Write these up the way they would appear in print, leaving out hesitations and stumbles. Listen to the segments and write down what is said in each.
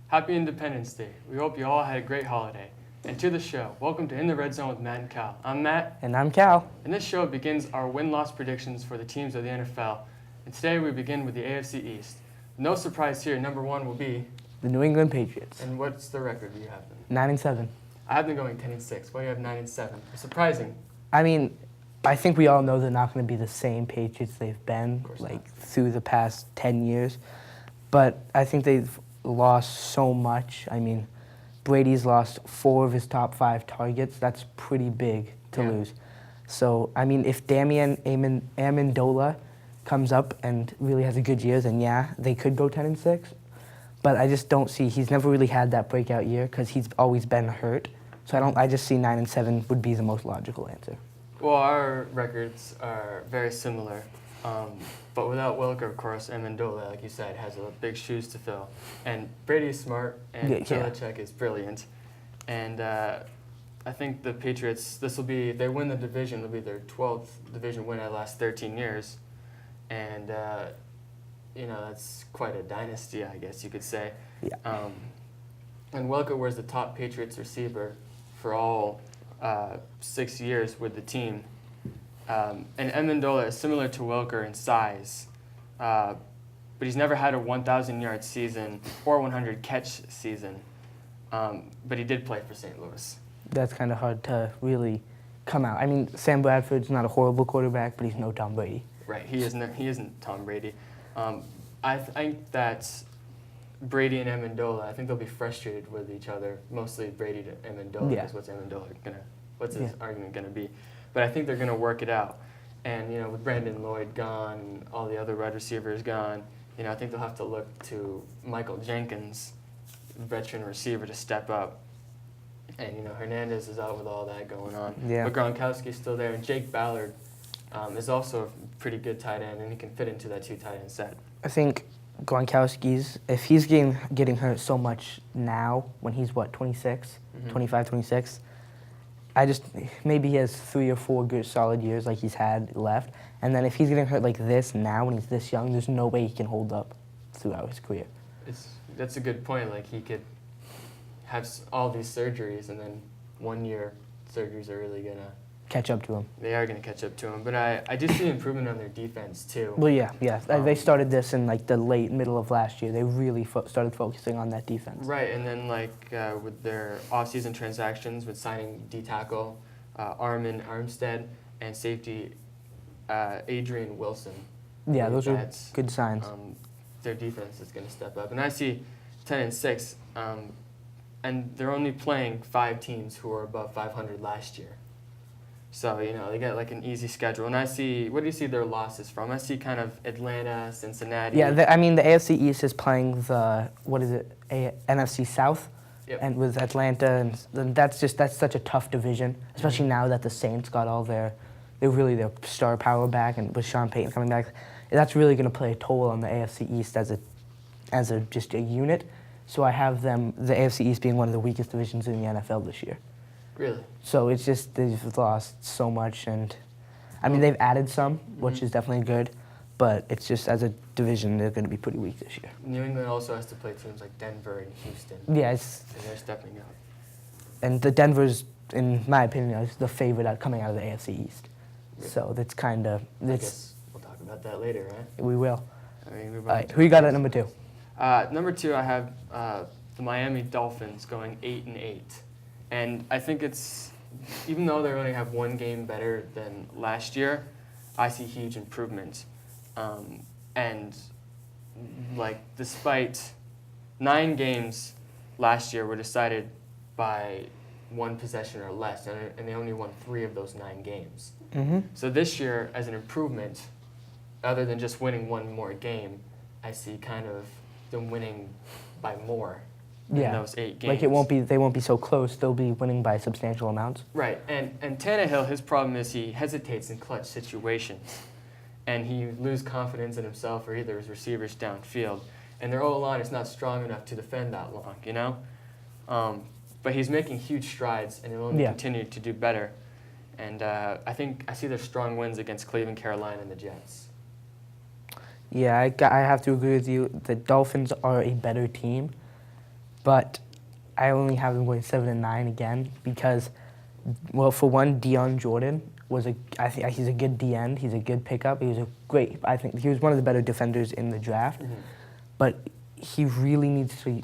Happy Independence Day. We hope you all had a great holiday. And to the show, welcome to In the Red Zone with Matt and Cal. I'm Matt. And I'm Cal. And this show begins our win-loss predictions for the teams of the NFL. And today we begin with the AFC East. No surprise here, number one will be... The New England Patriots. And what's the record do you have them? 9-7. I have them going 10-6. Why do you have 9-7? Surprising. I mean, I think we all know they're not going to be the same Patriots they've been, through the past 10 years. But I think they've lost so much. I mean, Brady's lost 4 of his top 5 targets. That's pretty big to lose. So, I mean, if Damian Amendola comes up and really has a good year, then yeah, they could go 10-6. But I just don't see, he's never really had that breakout year because he's always been hurt. So I just see 9-7 would be the most logical answer. Well, our records are very similar. But without Welker, of course, Amendola, like you said, has big shoes to fill. And Brady is smart, and Belichick is brilliant. And I think the Patriots, if they win the division, it'll be their 12th division win in the last 13 years. And, that's quite a dynasty, I guess you could say. Yeah. And Welker was the top Patriots receiver for all 6 years with the team. And Amendola is similar to Welker in size, but he's never had a 1,000-yard season or 100-catch season. But he did play for St. Louis. That's kind of hard to really come out. I mean, Sam Bradford's not a horrible quarterback, but he's no Tom Brady. Right, he isn't Tom Brady. I think that Brady and Amendola, I think they'll be frustrated with each other. Mostly Brady to Amendola, because what's his argument gonna be? But I think they're going to work it out. And, with Brandon Lloyd gone and all the other wide receivers gone, I think they'll have to look to Michael Jenkins, veteran receiver, to step up. And, Hernandez is out with all that going on. Yeah. But Gronkowski's still there. And Jake Ballard is also a pretty good tight end, and he can fit into that 2 tight end set. I think Gronkowski's, if he's getting hurt so much now, when he's, 26, 25, 26, maybe he has 3 or 4 good solid years like he's had left. And then if he's getting hurt like this now when he's this young, there's no way he can hold up throughout his career. That's a good point. Like, he could have all these surgeries, and then 1 year surgeries are really going to catch up to him. They are going to catch up to him. But I do see improvement on their defense, too. Well, yeah. They started this in, the middle of last year. They really started focusing on that defense. Right, and then, with their offseason transactions, with signing D-tackle Armin Armstead and safety Adrian Wilson. Yeah, those are good signs. Their defense is going to step up. And I see 10-6, and they're only playing 5 teams who were above 500 last year. So, they got an easy schedule. And I see, what do you see their losses from? I see kind of Atlanta, Cincinnati. Yeah, the AFC East is playing the, NFC South, and with Atlanta, and that's such a tough division, especially now that the Saints got their star power back, and with Sean Payton coming back. That's really going to play a toll on the AFC East as a unit. So I have the AFC East being one of the weakest divisions in the NFL this year. Really? So it's just they've lost so much, and I mean they've added some, which is definitely good, but it's just as a division they're going to be pretty weak this year. New England also has to play teams like Denver and Houston. Yeah, and they're stepping up. And the Denver's, in my opinion, is the favorite coming out of the AFC East. Really? So that's kind of. I guess we'll talk about that later, right? We will. I mean, all right, who you got at number 2? Number 2, I have the Miami Dolphins going 8-8. And I think even though they only have 1 game better than last year, I see huge improvement. And despite 9 games last year were decided by 1 possession or less, and they only won 3 of those 9 games. Mm-hmm. So this year, as an improvement, other than just winning 1 more game, I see kind of them winning by more. In those 8 games. They won't be so close. They'll be winning by substantial amounts. Right, and Tannehill, his problem is he hesitates in clutch situations, and he loses confidence in himself or either his receivers downfield, and their O-line is not strong enough to defend that long, But he's making huge strides, and he'll only continue to do better. And I think I see their strong wins against Cleveland, Carolina, and the Jets. Yeah, I have to agree with you. The Dolphins are a better team. but I only have them going 7-9 again because, well, for one, Dion Jordan I think he's a good D end. He's a good pickup. I think he was one of the better defenders in the draft. Mm-hmm. But he really needs to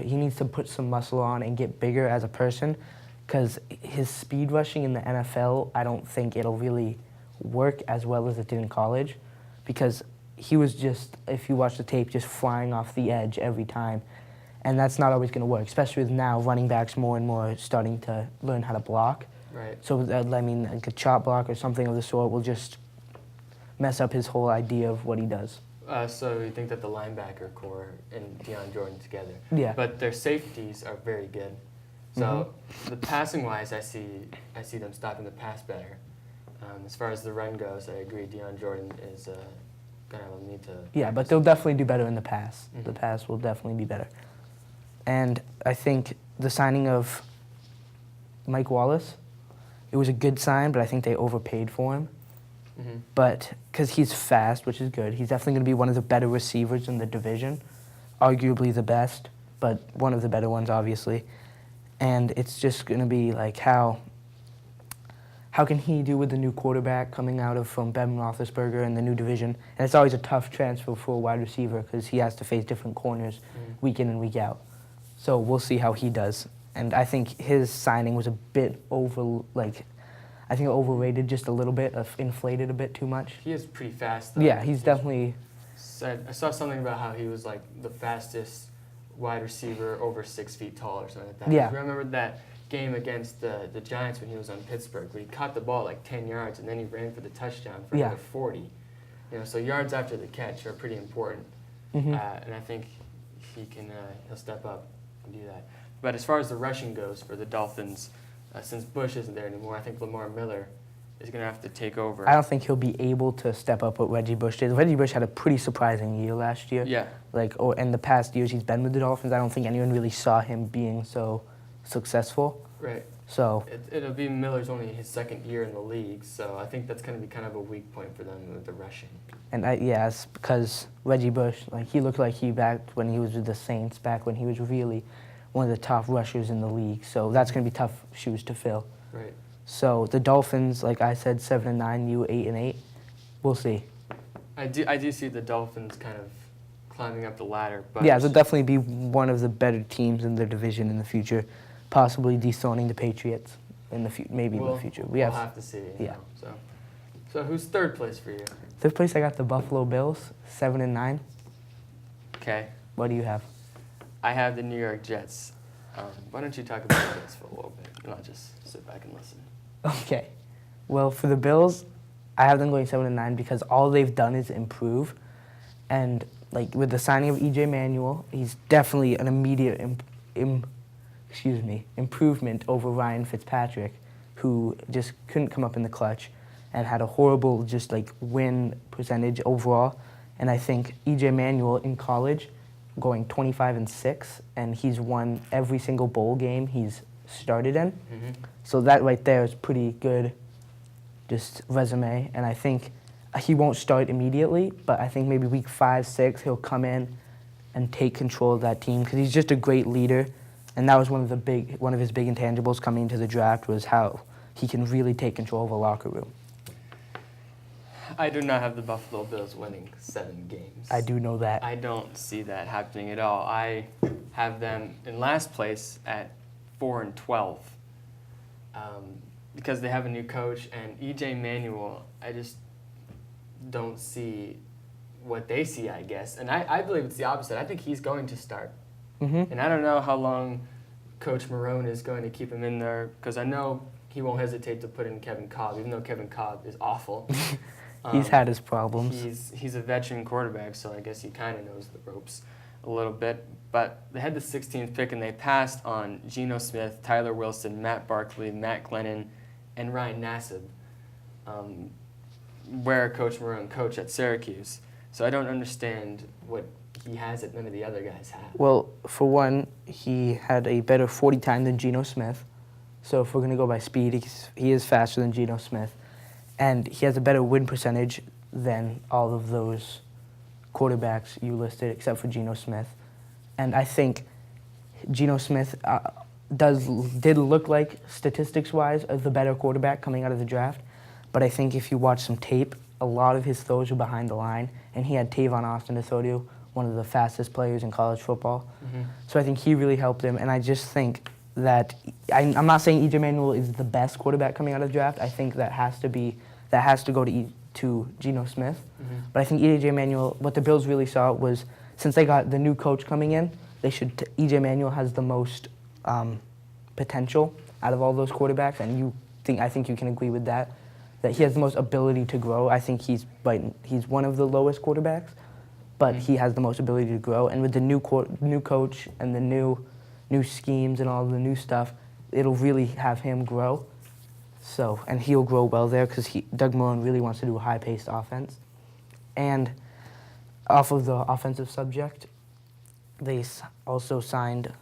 he needs to put some muscle on and get bigger as a person, because his speed rushing in the NFL, I don't think it'll really work as well as it did in college, because he was just, if you watch the tape, just flying off the edge every time. And that's not always going to work, especially with now running backs more and more starting to learn how to block. Right. So, like a chop block or something of the sort will just mess up his whole idea of what he does. So you think that the linebacker core and Dion Jordan together. Yeah. But their safeties are very good. So the passing-wise, I see them stopping the pass better. As far as the run goes, I agree. Dion Jordan is going to need to. Yeah, but they'll definitely do better in the pass. Mm-hmm. The pass will definitely be better. And I think the signing of Mike Wallace, it was a good sign, but I think they overpaid for him. Mm-hmm. But because he's fast, which is good, he's definitely going to be one of the better receivers in the division, arguably the best, but one of the better ones, obviously. And it's just going to be like how can he do with the new quarterback coming out from Ben Roethlisberger in the new division? And it's always a tough transfer for a wide receiver because he has to face different corners week in and week out. So we'll see how he does. And I think his signing was a bit overrated just a little bit, inflated a bit too much. He is pretty fast, though. Yeah, he's definitely... I saw something about how he was like the fastest wide receiver over 6 feet tall or something like that. Yeah. I remember that game against the Giants when he was on Pittsburgh, where he caught the ball like 10 yards and then he ran for the touchdown for another 40. So yards after the catch are pretty important. Mm-hmm. And I think he'll step up and do that. But as far as the rushing goes for the Dolphins, since Bush isn't there anymore, I think Lamar Miller is going to have to take over. I don't think he'll be able to step up what Reggie Bush did. Reggie Bush had a pretty surprising year last year. Yeah. In the past years he's been with the Dolphins, I don't think anyone really saw him being so successful. Right. So it'll be Miller's only his second year in the league, so I think that's going to be kind of a weak point for them with the rushing. And it's because Reggie Bush, he looked like he back when he was with the Saints, back when he was really one of the top rushers in the league. So that's going to be tough shoes to fill. Right. So the Dolphins, like I said, 7-9, you 8-8. We'll see. I do see the Dolphins kind of climbing up the ladder, but yeah, they'll definitely be one of the better teams in their division in the future, possibly dethroning the Patriots in the maybe in the future. We'll have to see. Yeah. So who's third place for you? Third place, I got the Buffalo Bills, 7-9. Okay. What do you have? I have the New York Jets. Why don't you talk about the Jets for a little bit, and I'll just sit back and listen. Okay. Well, for the Bills, I have them going 7-9 because all they've done is improve. And with the signing of E.J. Manuel, he's definitely an immediate improvement over Ryan Fitzpatrick, who just couldn't come up in the clutch and had a horrible win percentage overall. And I think E.J. Manuel in college, going 25-6, and he's won every single bowl game he's started in. Mm-hmm. So that right there is pretty good, just resume. And I think he won't start immediately, but I think maybe week 5, 6 he'll come in and take control of that team because he's just a great leader. And that was one of his big intangibles coming into the draft, was how he can really take control of a locker room. I do not have the Buffalo Bills winning 7 games. I do know that. I don't see that happening at all. I have them in last place at 4-12 because they have a new coach, and E.J. Manuel, I just don't see what they see, I guess. And I believe it's the opposite. I think he's going to start. Mm-hmm. And I don't know how long Coach Marone is going to keep him in there, because I know he won't hesitate to put in Kevin Cobb, even though Kevin Cobb is awful. He's had his problems. He's a veteran quarterback, so I guess he kind of knows the ropes a little bit. But they had the 16th pick, and they passed on Geno Smith, Tyler Wilson, Matt Barkley, Matt Glennon, and Ryan Nassib, where Coach Marone coached at Syracuse. So I don't understand what he has that none of the other guys have. Well, for one, he had a better 40 time than Geno Smith. So if we're going to go by speed, he is faster than Geno Smith. And he has a better win percentage than all of those quarterbacks you listed, except for Geno Smith. And I think Geno Smith did look like, statistics-wise, the better quarterback coming out of the draft. But I think if you watch some tape, a lot of his throws were behind the line, and he had Tavon Austin to throw to, one of the fastest players in college football. So I think he really helped him, and I just think that I'm not saying E.J. Manuel is the best quarterback coming out of the draft. I think that has to go to Geno Smith. But I think E.J. Manuel, what the Bills really saw was, since they got the new coach coming in, E.J. Manuel has the most potential out of all those quarterbacks, and I think you can agree with that he has the most ability to grow. I think he's one of the lowest quarterbacks, but he has the most ability to grow. And with the new coach and the new schemes and all the new stuff, it'll really have him grow. So, and he'll grow well there because Doug Marrone really wants to do a high-paced offense. And off of the offensive subject, they also signed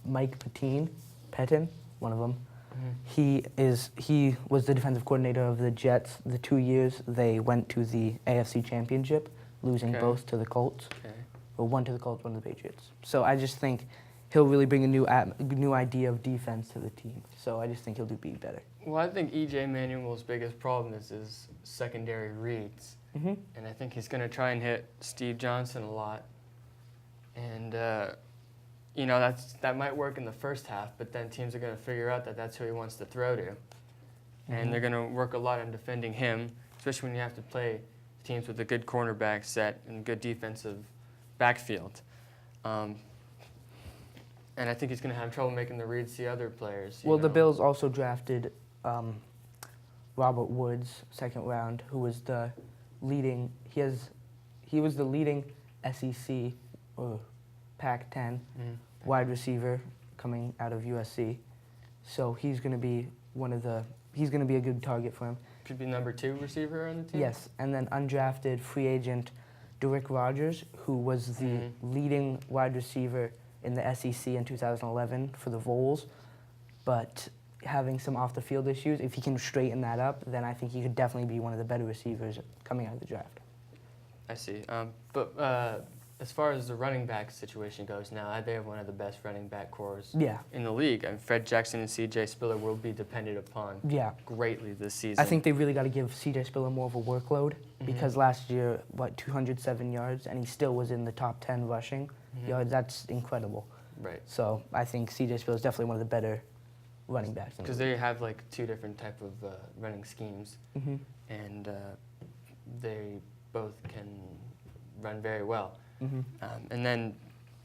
Mike Pettin, one of them. He was the defensive coordinator of the Jets the 2 years they went to the AFC Championship, losing both to the Colts. Well, one to the Colts, one to the Patriots. So I just think he'll really bring a new idea of defense to the team. So I just think he'll be better. Well, I think E.J. Manuel's biggest problem is his secondary reads. And I think he's going to try and hit Steve Johnson a lot. And, that might work in the first half, but then teams are going to figure out that that's who he wants to throw to. And they're going to work a lot on defending him, especially when you have to play teams with a good cornerback set and good defensive backfield. And I think he's going to have trouble making the reads to the other players. Well, the Bills also drafted Robert Woods, second round, who was the leading. He was the leading SEC or Pac-10 wide receiver coming out of USC. So he's going to be a good target for him. Could be number 2 receiver on the team? Yes, and then undrafted free agent Derrick Rogers, who was the leading wide receiver in the SEC in 2011 for the Vols, but having some off-the-field issues, if he can straighten that up, then I think he could definitely be one of the better receivers coming out of the draft. I see. But as far as the running back situation goes now, they have one of the best running back corps in the league. And Fred Jackson and C.J. Spiller will be depended upon greatly this season. I think they really got to give C.J. Spiller more of a workload because last year, 207 yards, and he still was in the top 10 rushing yards. That's incredible. Right. So I think C.J. Spiller is definitely one of the better running backs. Because they have 2 different type of running schemes, and they both can run very well. And then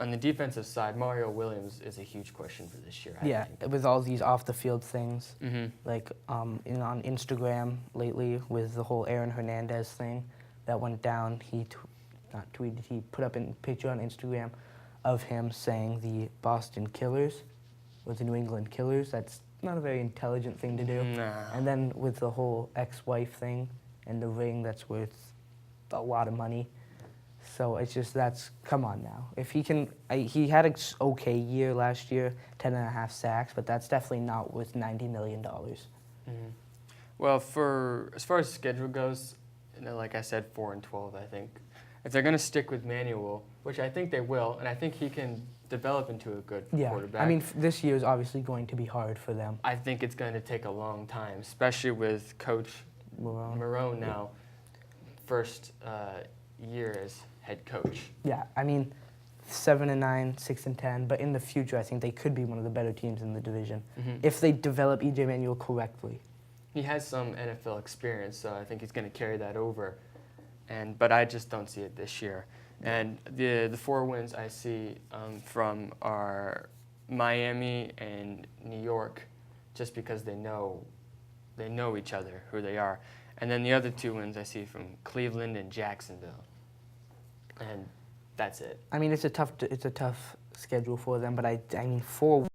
on the defensive side, Mario Williams is a huge question for this year, I think. With all these off-the-field things, like on Instagram lately with the whole Aaron Hernandez thing that went down, he put up a picture on Instagram of him saying the Boston Killers or the New England Killers. That's not a very intelligent thing to do. No. And then with the whole ex-wife thing and the ring that's worth a lot of money. So it's just, come on now. If he can, he had an okay year last year, 10.5 sacks, but that's definitely not worth $90 million. Well, as far as schedule goes, like I said, 4-12, I think. If they're going to stick with Manuel, which I think they will, and I think he can develop into a good quarterback. I mean, this year is obviously going to be hard for them. I think it's going to take a long time, especially with Coach Marrone now, first year as head coach. Yeah, I mean, 7-9, 6-10, but in the future, I think they could be one of the better teams in the division if they develop E.J. Manuel correctly. He has some NFL experience, so I think he's going to carry that over. But I just don't see it this year. And the 4 wins I see from are Miami and New York, just because they know each other, who they are. And then the other 2 wins I see from Cleveland and Jacksonville. And that's it. I mean, it's a tough schedule for them, but I mean, 4